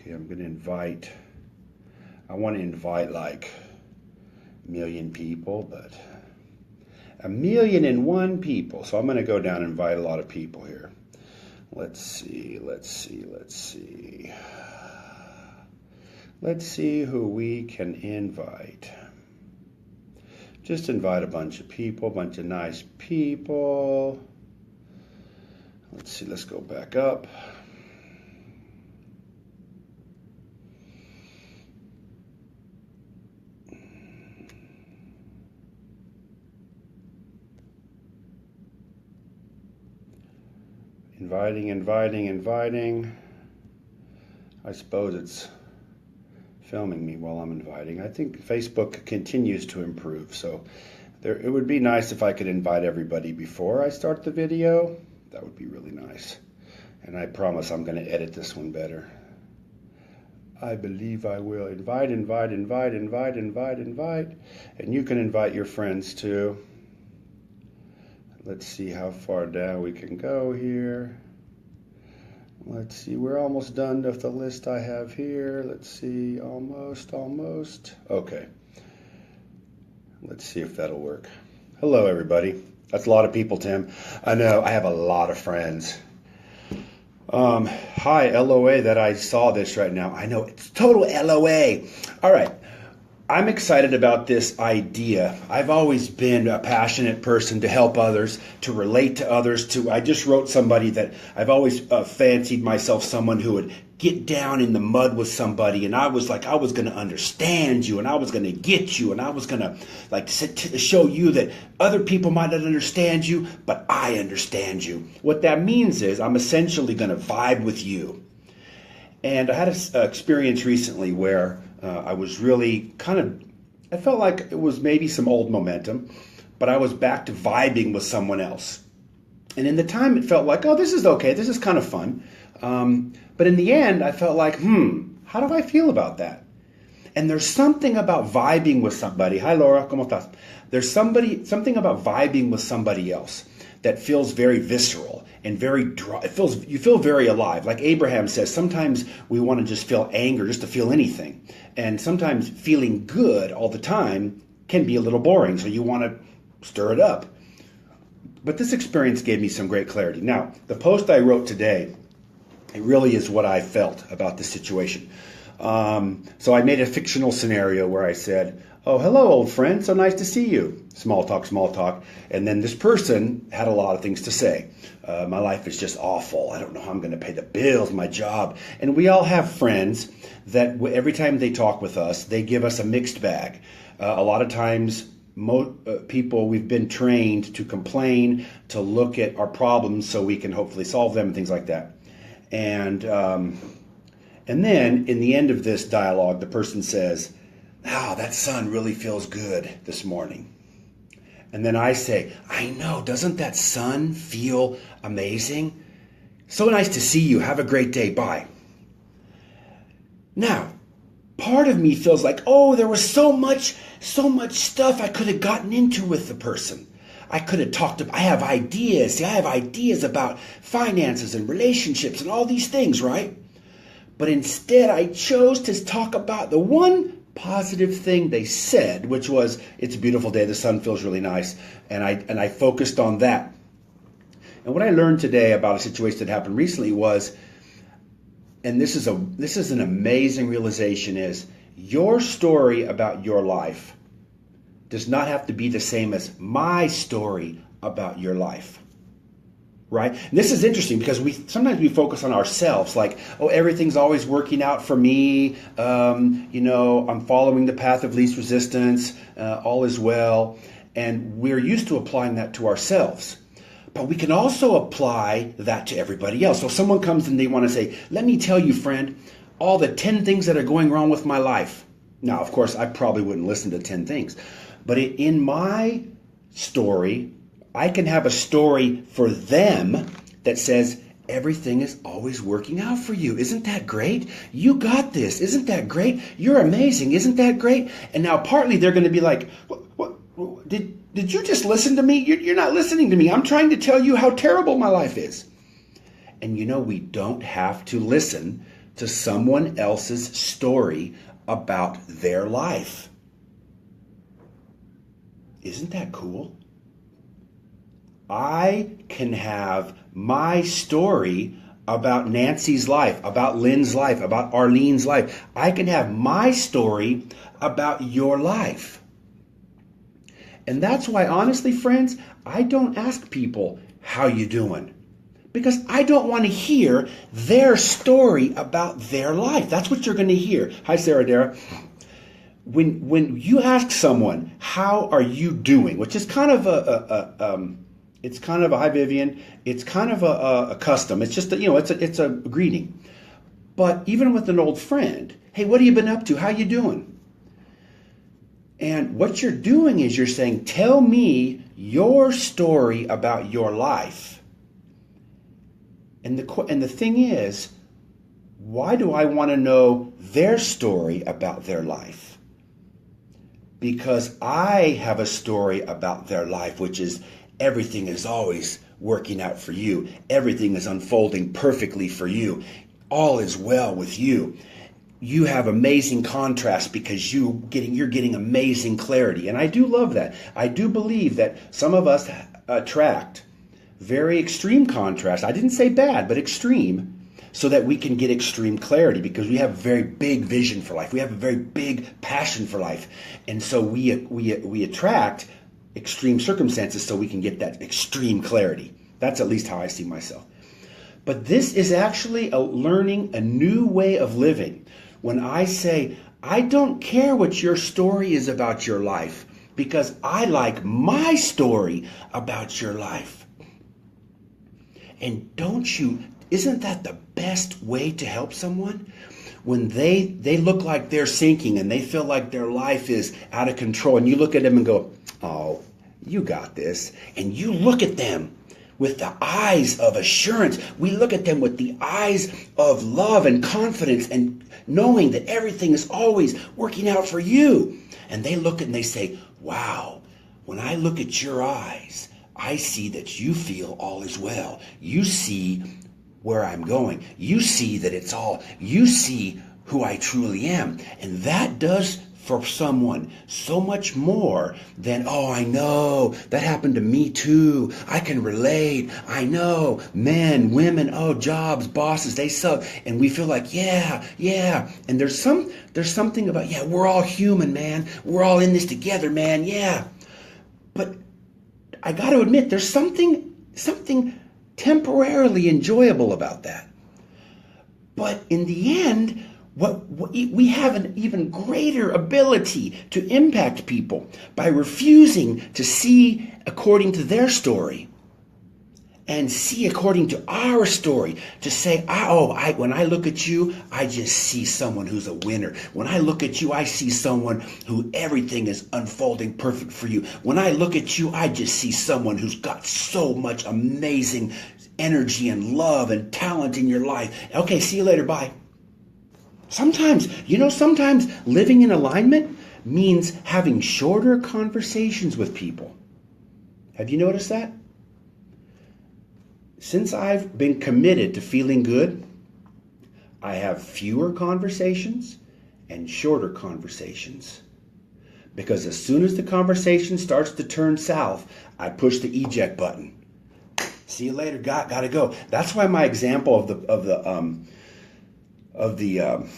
Okay, I'm going to invite, I want to invite like a million people, but 1,000,001 people. So I'm going to go down and invite a lot of people here. Let's see. Let's see who we can invite. Just invite a bunch of people, a bunch of nice people. Let's see, let's go back up. Inviting. I suppose it's filming me while I'm inviting. I think Facebook continues to improve, so it would be nice if I could invite everybody before I start the video. That would be really nice. And I promise I'm going to edit this one better. I believe I will. Invite. And you can invite your friends too. Let's see how far down we can go here. Let's see, we're almost done with the list I have here. Let's see, almost. Okay. Let's see if that'll work. Hello, everybody. That's a lot of people, Tim. I know, I have a lot of friends. Hi, LOA, that I saw this right now. I know, it's total LOA. All right. I'm excited about this idea. I've always been a passionate person to help others, to relate to others. I just wrote somebody that I've always fancied myself someone who would get down in the mud with somebody, and I was going to understand you, and I was going to get you, and I was going to show you that other people might not understand you, but I understand you. What that means is I'm essentially going to vibe with you. And I had an experience recently where I was really I felt like it was maybe some old momentum, but I was back to vibing with someone else. And in the time it felt like, oh, this is okay, this is kind of fun. But in the end I felt like, how do I feel about that? And there's something about vibing with somebody. Hi Laura, ¿cómo estás? There's something about vibing with somebody else that feels very visceral and very dry. You feel very alive. Like Abraham says, sometimes we want to just feel anger just to feel anything. And sometimes feeling good all the time can be a little boring, so you want to stir it up. But this experience gave me some great clarity. Now, the post I wrote today, it really is what I felt about this situation. So I made a fictional scenario where I said, oh, hello, old friend, so nice to see you. Small talk. And then this person had a lot of things to say. My life is just awful. I don't know how I'm going to pay the bills, my job. And we all have friends that every time they talk with us, they give us a mixed bag. A lot of times, people, we've been trained to complain, to look at our problems so we can hopefully solve them and things like that. And then in the end of this dialogue, the person says, wow, that sun really feels good this morning. And then I say, I know, doesn't that sun feel amazing? So nice to see you. Have a great day. Bye. Now, part of me feels like, oh, there was so much stuff I could have gotten into with the person. I could have talked about, I have ideas. See, I have ideas about finances and relationships and all these things, right? But instead, I chose to talk about the one positive thing they said, which was, it's a beautiful day, the sun feels really nice, and I focused on that. And what I learned today about a situation that happened recently was, and this is an amazing realization, is your story about your life does not have to be the same as my story about your life. Right? And this is interesting because sometimes we focus on ourselves, like, oh, everything's always working out for me. I'm following the path of least resistance. All is well. And we're used to applying that to ourselves. But we can also apply that to everybody else. So if someone comes and they want to say, let me tell you, friend, all the 10 things that are going wrong with my life. Now, of course, I probably wouldn't listen to 10 things. But in my story, I can have a story for them that says, everything is always working out for you. Isn't that great? You got this. Isn't that great? You're amazing. Isn't that great? And now partly they're going to be like, what did you just listen to me? You're not listening to me. I'm trying to tell you how terrible my life is. And we don't have to listen to someone else's story about their life. Isn't that cool? I can have my story about Nancy's life, about Lynn's life, about Arlene's life. I can have my story about your life. And that's why, honestly, friends, I don't ask people, how you doing? Because I don't want to hear their story about their life. That's what you're going to hear. Hi, Sarah Dara. When you ask someone, how are you doing? Which is kind of it's kind of a, hi Vivian, it's kind of a custom. It's just, it's a greeting. But even with an old friend, hey, what have you been up to? How you doing? And what you're doing is you're saying, tell me your story about your life. And the thing is, why do I want to know their story about their life? Because I have a story about their life, which is everything is always working out for you. Everything is unfolding perfectly for you. All is well with you. You have amazing contrast because you're getting amazing clarity. And I do love that. I do believe that some of us attract very extreme contrast. I didn't say bad, but extreme, so that we can get extreme clarity, because we have a very big vision for life. We have a very big passion for life. And so we attract extreme circumstances so we can get that extreme clarity. That's at least how I see myself. But this is actually learning a new way of living. When I say, I don't care what your story is about your life, because I like my story about your life. And isn't that the best way to help someone? When they look like they're sinking and they feel like their life is out of control, and you look at them and go, oh, you got this. And you look at them with the eyes of assurance. We look at them with the eyes of love and confidence and knowing that everything is always working out for you. And they look and they say, wow, when I look at your eyes, I see that you feel all is well. You see where I'm going. You see that it's all. You see who I truly am. And that does for someone so much more than, oh, I know, that happened to me too. I can relate. I know, men, women, oh, jobs, bosses, they suck. And we feel like, yeah. And there's something about, yeah, we're all human, man. We're all in this together, man. Yeah. But I got to admit, there's something temporarily enjoyable about that. But in the end, we have an even greater ability to impact people by refusing to see according to their story and see according to our story, to say, when I look at you, I just see someone who's a winner. When I look at you, I see someone who everything is unfolding perfect for you. When I look at you, I just see someone who's got so much amazing energy and love and talent in your life. Okay, see you later, bye. Sometimes living in alignment means having shorter conversations with people. Have you noticed that? Since I've been committed to feeling good, I have fewer conversations and shorter conversations. Because as soon as the conversation starts to turn south, I push the eject button. See you later, gotta go. That's why my example of the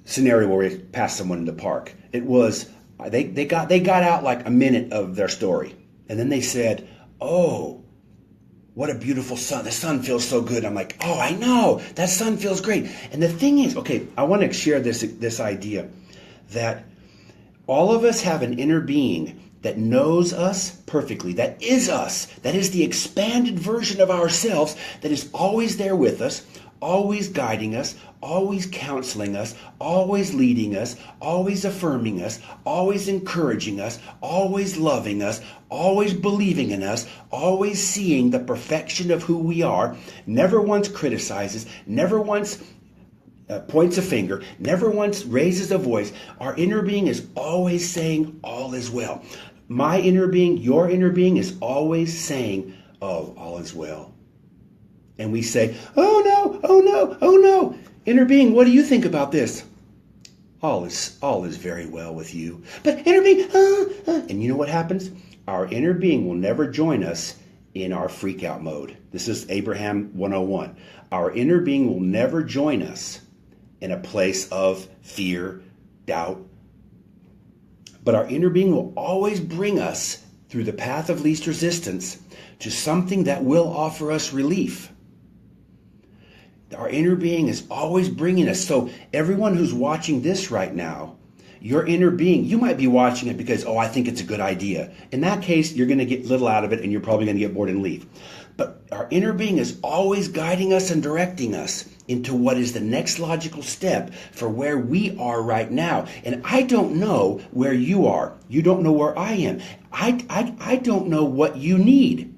scenario where we passed someone in the park, it was they got out like a minute of their story, and then they said, oh, what a beautiful sun. The sun feels so good. I'm like, oh, I know. That sun feels great. And the thing is, okay, I want to share this idea that all of us have an inner being that knows us perfectly, that is us, that is the expanded version of ourselves, that is always there with us, always guiding us, always counseling us, always leading us, always affirming us, always encouraging us, always loving us, always believing in us, always seeing the perfection of who we are, never once criticizes, never once points a finger, never once raises a voice. Our inner being is always saying all is well. My inner being, your inner being is always saying, oh, all is well. And we say, oh no, oh no, oh no. Inner being, what do you think about this? All is very well with you. But inner being, and you know what happens? Our inner being will never join us in our freak out mode. This is Abraham 101. Our inner being will never join us in a place of fear, doubt. But our inner being will always bring us through the path of least resistance to something that will offer us relief. Our inner being is always bringing us. So everyone who's watching this right now, your inner being, you might be watching it because, I think it's a good idea. In that case, you're going to get little out of it and you're probably going to get bored and leave. But our inner being is always guiding us and directing us into what is the next logical step for where we are right now. And I don't know where you are. You don't know where I am. I don't know what you need.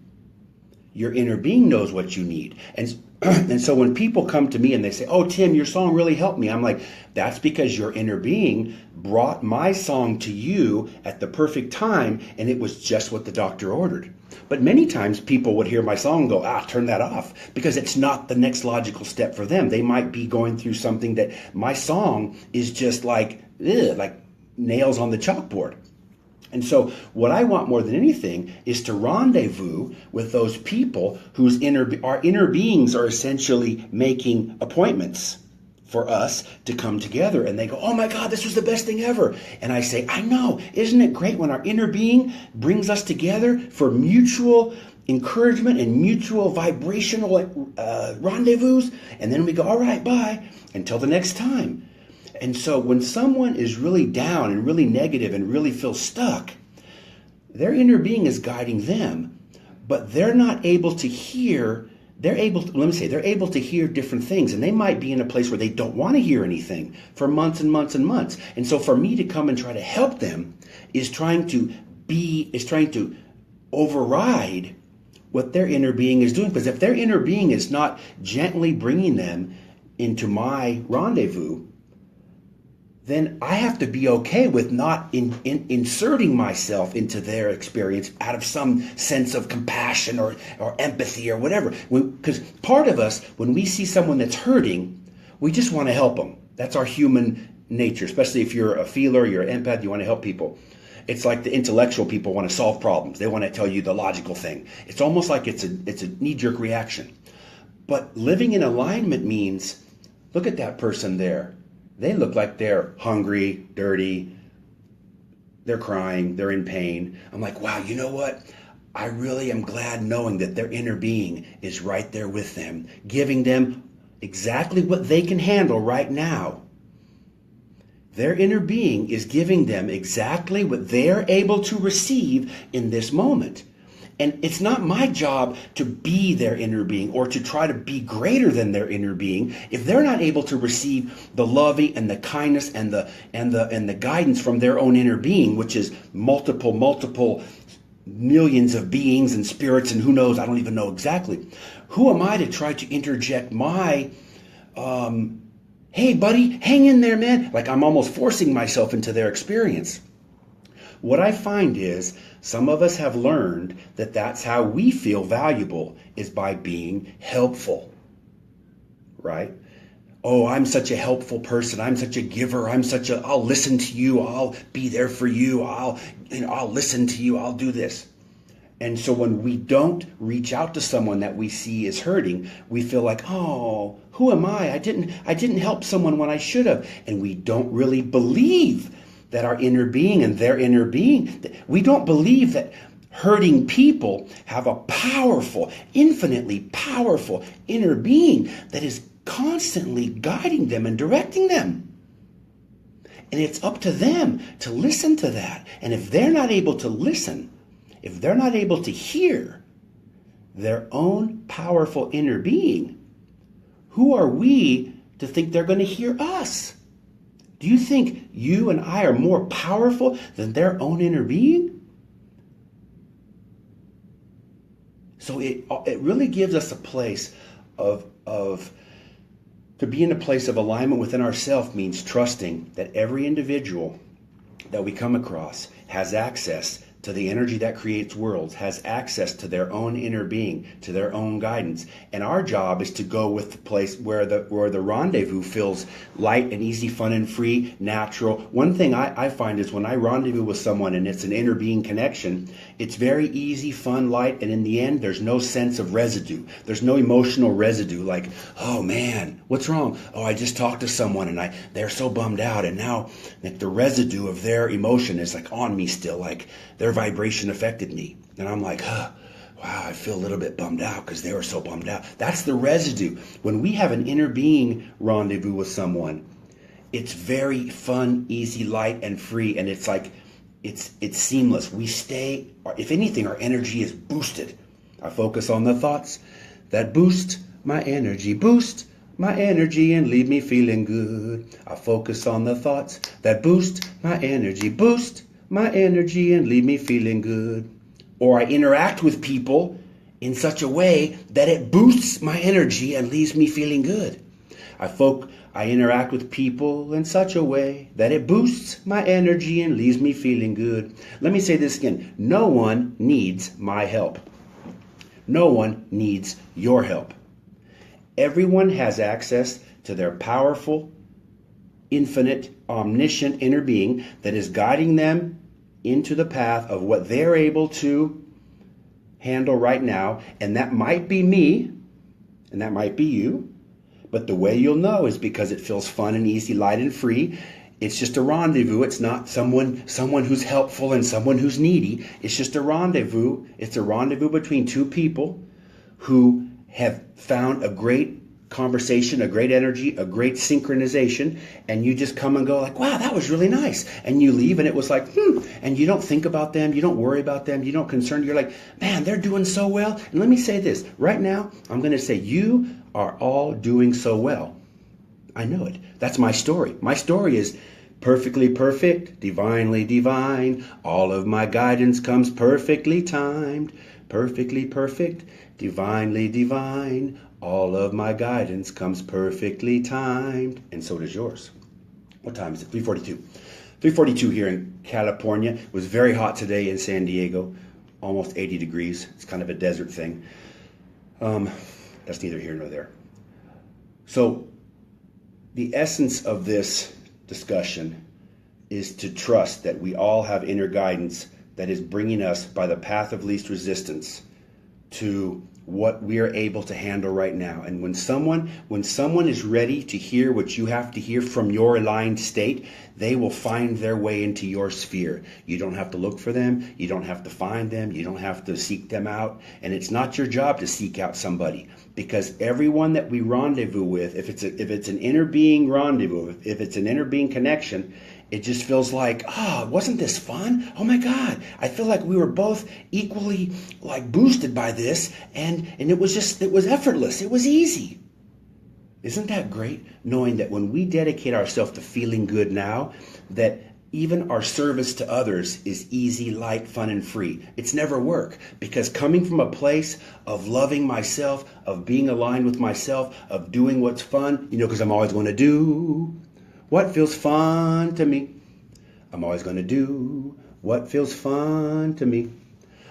Your inner being knows what you need. And so when people come to me and they say, "Oh, Tim, your song really helped me," I'm like, that's because your inner being brought my song to you at the perfect time, and it was just what the doctor ordered. But many times people would hear my song and go, turn that off, because it's not the next logical step for them. They might be going through something that my song is just like nails on the chalkboard. And so what I want more than anything is to rendezvous with those people whose our inner beings are essentially making appointments for us to come together. And they go, "Oh my God, this was the best thing ever." And I say, "I know. Isn't it great when our inner being brings us together for mutual encouragement and mutual vibrational rendezvous?" And then we go, "All right, bye, until the next time." And so when someone is really down and really negative and really feels stuck, their inner being is guiding them, but they're not able to hear. They're able to hear different things, and they might be in a place where they don't want to hear anything for months and months and months. And so for me to come and try to help them is trying to override what their inner being is doing. Because if their inner being is not gently bringing them into my rendezvous, then I have to be okay with not inserting myself into their experience out of some sense of compassion or empathy or whatever. Because part of us, when we see someone that's hurting, we just want to help them. That's our human nature, especially if you're a feeler, you're an empath, you want to help people. It's like the intellectual people want to solve problems. They want to tell you the logical thing. It's almost like it's a knee-jerk reaction. But living in alignment means, look at that person there. They look like they're hungry, dirty, they're crying, they're in pain. I'm like, wow, you know what? I really am glad knowing that their inner being is right there with them, giving them exactly what they can handle right now. Their inner being is giving them exactly what they're able to receive in this moment. And it's not my job to be their inner being or to try to be greater than their inner being if they're not able to receive the loving and the kindness and the guidance from their own inner being, which is multiple millions of beings and spirits and who knows, I don't even know exactly. Who am I to try to interject my hey buddy, hang in there, man, like I'm almost forcing myself into their experience. What I find is some of us have learned that that's how we feel valuable, is by being helpful, right? Oh, I'm such a helpful person. I'm such a giver. I'll listen to you. I'll be there for you. I'll listen to you. I'll do this. And so when we don't reach out to someone that we see is hurting, we feel like, oh, who am I? I didn't help someone when I should have. And we don't really believe that our inner being and their inner being, we don't believe that hurting people have a powerful, infinitely powerful inner being that is constantly guiding them and directing them. And it's up to them to listen to that. And if they're not able to listen, if they're not able to hear their own powerful inner being, who are we to think they're going to hear us? Do you think you and I are more powerful than their own inner being? So it really gives us a place of to be in a place of alignment within ourselves means trusting that every individual that we come across has access to the energy that creates worlds, has access to their own inner being, to their own guidance. And our job is to go with the place where the rendezvous feels light and easy, fun and free, natural. One thing I find is when I rendezvous with someone and it's an inner being connection, it's very easy, fun, light, and in the end, there's no sense of residue. There's no emotional residue like, oh man, what's wrong? Oh, I just talked to someone and they're so bummed out, and now like the residue of their emotion is like on me still, like their vibration affected me. And I'm like, wow, I feel a little bit bummed out because they were so bummed out. That's the residue. When we have an inner being rendezvous with someone, it's very fun, easy, light, and free. And it's like, it's seamless. We stay, if anything, our energy is boosted. I focus on the thoughts that boost my energy, and leave me feeling good. I focus on the thoughts that boost my energy, and leave me feeling good. Or I interact with people in such a way that it boosts my energy and leaves me feeling good. I interact with people in such a way that it boosts my energy and leaves me feeling good. Let me say this again. No one needs my help. No one needs your help. Everyone has access to their powerful, infinite, omniscient inner being that is guiding them into the path of what they're able to handle right now. And that might be me, and that might be you. But the way you'll know is because it feels fun and easy, light and free. It's just a rendezvous. It's not someone who's helpful and someone who's needy. It's just a rendezvous. It's a rendezvous between two people who have found a great conversation, a great energy, a great synchronization, and you just come and go like, wow, that was really nice. And you leave and it was like, and you don't think about them, you don't worry about them, you don't concern, you're like, man, they're doing so well. And let me say this, right now, I'm going to say you are all doing so well. I know it. That's my story. My story is perfectly perfect, divinely divine. All of my guidance comes perfectly timed, perfectly perfect, divinely divine. All of my guidance comes perfectly timed. And so does yours. What time is it? 3:42. 3:42 here in California. It was very hot today in San Diego. Almost 80 degrees. It's kind of a desert thing. That's neither here nor there. So the essence of this discussion is to trust that we all have inner guidance that is bringing us by the path of least resistance to what we are able to handle right now. And when someone is ready to hear what you have to hear from your aligned state, they will find their way into your sphere. You don't have to look for them. You don't have to find them. You don't have to seek them out. And it's not your job to seek out somebody, because everyone that we rendezvous with, if it's an inner being rendezvous, if it's an inner being connection, it just feels like, wasn't this fun? Oh my God, I feel like we were both equally like boosted by this, and it was effortless. It was easy. Isn't that great? Knowing that when we dedicate ourselves to feeling good now, that even our service to others is easy, light, fun, and free. It's never work, because coming from a place of loving myself, of being aligned with myself, of doing what's fun, because I'm always going to do what feels fun to me. I'm always going to do what feels fun to me.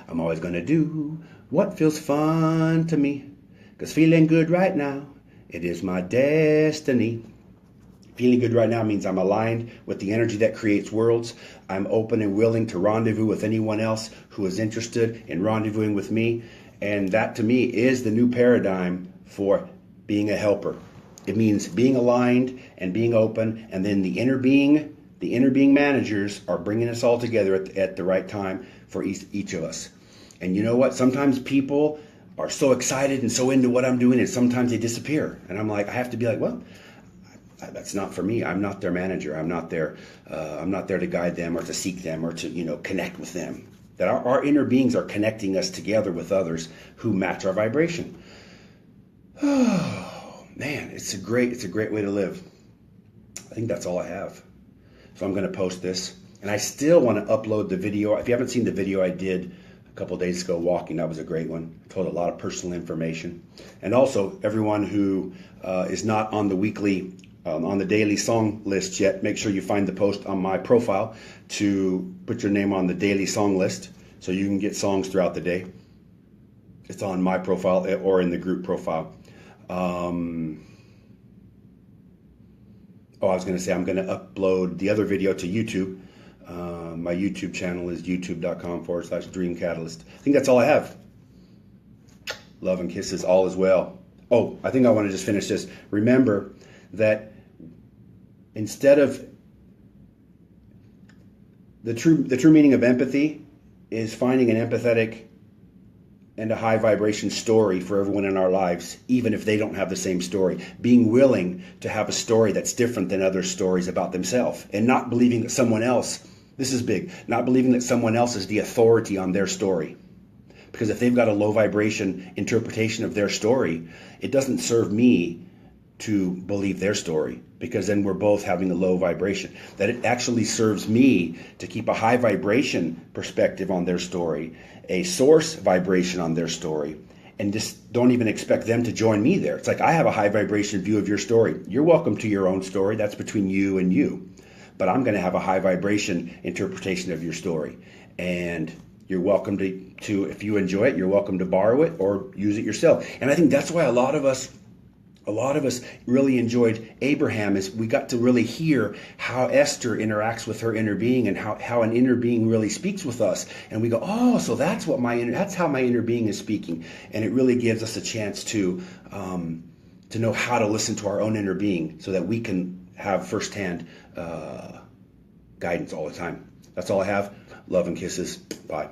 I'm always going to do what feels fun to me. Because feeling good right now, it is my destiny. Feeling good right now means I'm aligned with the energy that creates worlds. I'm open and willing to rendezvous with anyone else who is interested in rendezvousing with me. And that to me is the new paradigm for being a helper. It means being aligned and being open, and then the inner being managers are bringing us all together at the right time for each of us. And you know what? Sometimes people are so excited and so into what I'm doing, and sometimes they disappear. And I'm like, I have to be like, well, that's not for me. I'm not their manager. I'm not there to guide them or to seek them or to connect with them. That our inner beings are connecting us together with others who match our vibration. Man, it's a great way to live. I think that's all I have. So I'm going to post this. And I still want to upload the video. If you haven't seen the video I did a couple of days ago walking, that was a great one. I told a lot of personal information. And also, everyone who is not on the weekly, on the daily song list yet, make sure you find the post on my profile to put your name on the daily song list. So you can get songs throughout the day. It's on my profile or in the group profile. I was going to say I'm going to upload the other video to YouTube. My YouTube channel is youtube.com/Dream Catalyst. I think that's all I have. Love and kisses, all is well. Oh, I think I want to just finish this. Remember that instead of the true meaning of empathy is finding an empathetic and a high vibration story for everyone in our lives, even if they don't have the same story. Being willing to have a story that's different than other stories about themselves, and not believing that someone else, this is big, not believing that someone else is the authority on their story. Because if they've got a low vibration interpretation of their story, it doesn't serve me to believe their story, because then we're both having a low vibration. That it actually serves me to keep a high vibration perspective on their story, a source vibration on their story, and just don't even expect them to join me there. It's like, I have a high vibration view of your story. You're welcome to your own story. That's between you and you. But I'm going to have a high vibration interpretation of your story. And you're welcome to, if you enjoy it, you're welcome to borrow it or use it yourself. And I think that's why a lot of us really enjoyed Abraham, is we got to really hear how Esther interacts with her inner being, and how an inner being really speaks with us. And we go, oh, so that's how my inner being is speaking. And it really gives us a chance to know how to listen to our own inner being, so that we can have firsthand guidance all the time. That's all I have. Love and kisses. Bye.